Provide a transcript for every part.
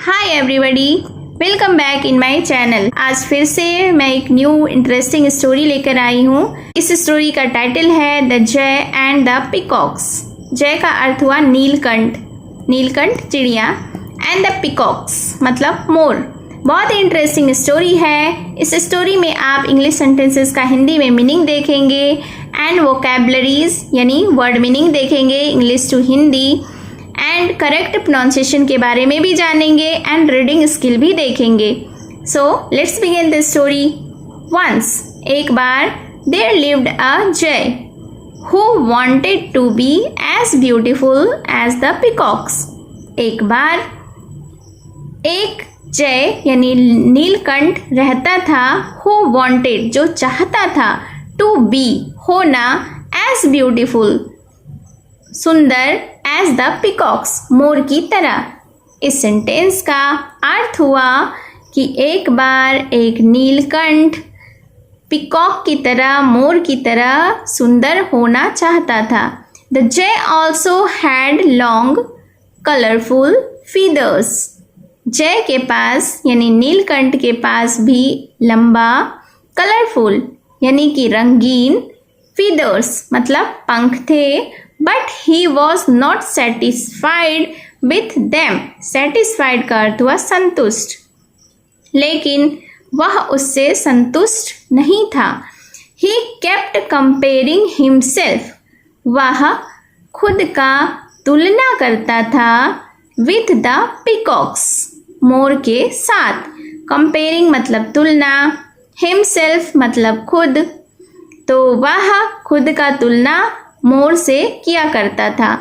Hi everybody, welcome back in my channel. आज फिर से मैं एक न्यू इंटरेस्टिंग स्टोरी लेकर आई हूँ। इस स्टोरी का टाइटल है द जय एंड द पिकॉक्स। जय का अर्थ हुआ नीलकंठ, नीलकंठ चिड़िया, एंड द पिकॉक्स मतलब मोर। बहुत ही इंटरेस्टिंग स्टोरी है। इस स्टोरी में आप इंग्लिश सेंटेंसेस का हिंदी में मीनिंग देखेंगे एंड वोकैबुलरीज यानी वर्ड मीनिंग देखेंगे English to Hindi, and correct pronunciation के बारे में भी जानेंगे एंड रीडिंग स्किल भी देखेंगे। So let's begin the story. Once एक बार there lived a jay who wanted to be as beautiful as the peacocks. एक बार एक जय यानी नीलकंठ रहता था, हु वांटेड जो चाहता था, टू बी होना, एज ब्यूटीफुल सुंदर, एज द पिकॉक्स मोर की तरह। इस सेंटेंस का अर्थ हुआ कि एक बार एक नीलकंठ पिकॉक की तरह, मोर की तरह सुंदर होना चाहता था। द जय also had long colourful feathers. जय के पास यानी नीलकंठ के पास भी लंबा कलरफुल यानी कि रंगीन फीदर्स मतलब पंख थे, but he was not satisfied with them. Satisfied का अर्थ हुआ संतुष्ट, लेकिन वह उससे संतुष्ट नहीं था। ही केप्ट कंपेयरिंग हिमसेल्फ, वह खुद का तुलना करता था विथ द पिकॉक्स मोर के साथ। कंपेयरिंग मतलब तुलना, हिमसेल्फ मतलब खुद, तो वह खुद का तुलना मोर से किया करता था।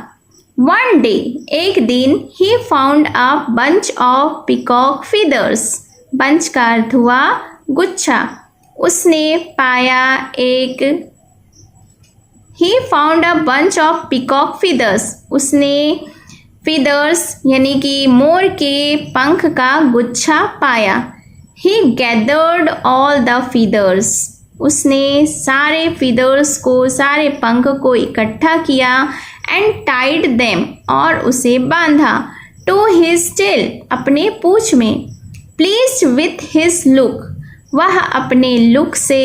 वन डे एक दिन he found a bunch of peacock feathers. Bunch का अर्थ हुआ गुच्छा। उसने पाया एक he found a bunch of peacock feathers. उसने फीदर्स यानी कि मोर के पंख का गुच्छा पाया। ही गैदर्ड ऑल द फीदर्स। उसने सारे फीदर्स को, सारे पंख को इकट्ठा किया एंड टाइड देम और उसे बांधा टू हिज टेल अपने पूंछ में। प्लीज्ड विथ हिज लुक, वह अपने लुक से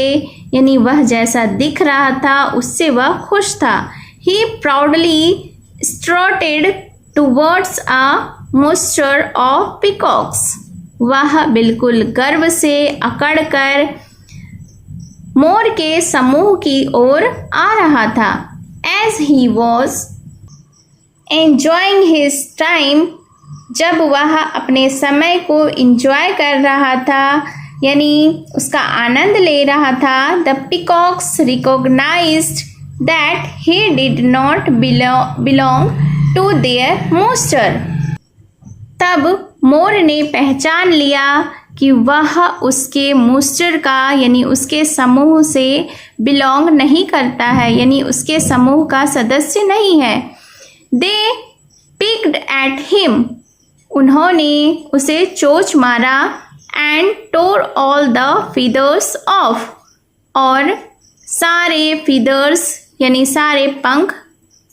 यानी वह जैसा दिख रहा था उससे वह खुश था। He proudly strutted towards a muster of peacocks, वह बिल्कुल गर्व से अकड़कर मोर के समूह की ओर आ रहा था। As he was enjoying his time, जब वह अपने समय को इंजॉय कर रहा था यानी उसका आनंद ले रहा था, the peacocks recognized that he did not belong to their muster. तब मोर ने पहचान लिया कि वह उसके मूस्टर का यानी उसके समूह से बिलोंग नहीं करता है, यानी उसके समूह का सदस्य नहीं है। दे पिक्ड एट हिम, उन्होंने उसे चोंच मारा, and tore all the feathers off, और सारे फीदर्स यानी सारे पंख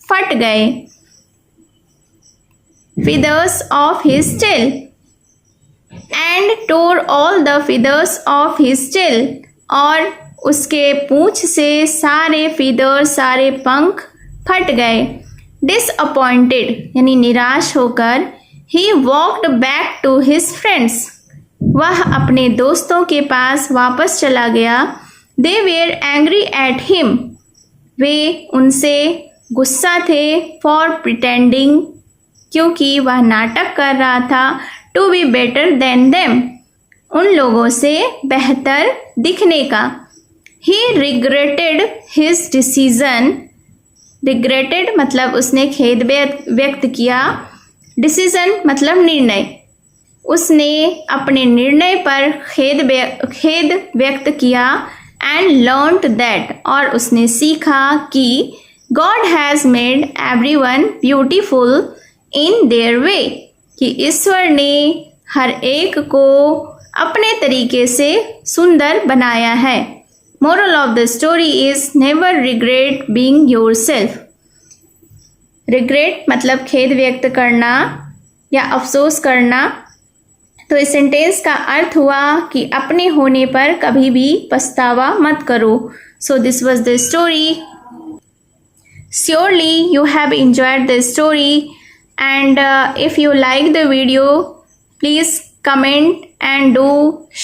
फट गए। Feathers of his tail and tore all the feathers of his tail, और उसके पूंछ से सारे फीदर्स, सारे पंख फट गए। डिसअपॉइंटेड यानी निराश होकर, he walked back to his friends, वह अपने दोस्तों के पास वापस चला गया। They were angry at him, वे उनसे गुस्सा थे। फॉर प्रिटेंडिंग, क्योंकि वह नाटक कर रहा था, to be better than them, उन लोगों से बेहतर दिखने का। He regretted his decision, regretted मतलब उसने खेद व्यक्त किया, डिसीजन मतलब निर्णय। उसने अपने निर्णय पर खेद व्यक्त किया। एंड लर्नड दैट, और उसने सीखा कि God has made everyone beautiful in their way, कि ईश्वर ने हर एक को अपने तरीके से सुंदर बनाया है। Moral of the story is never regret being yourself. Regret मतलब खेद व्यक्त करना या अफसोस करना, तो इस सेंटेंस का अर्थ हुआ कि अपने होने पर कभी भी पछतावा मत करो। So this was the story. Surely you have enjoyed the story, and if you like the video, please comment and do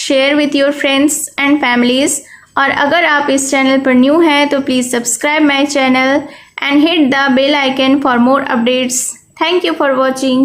share with your friends and families. और अगर आप इस चैनल पर न्यू हैं तो please subscribe my channel and hit the bell icon for more updates. Thank you for watching.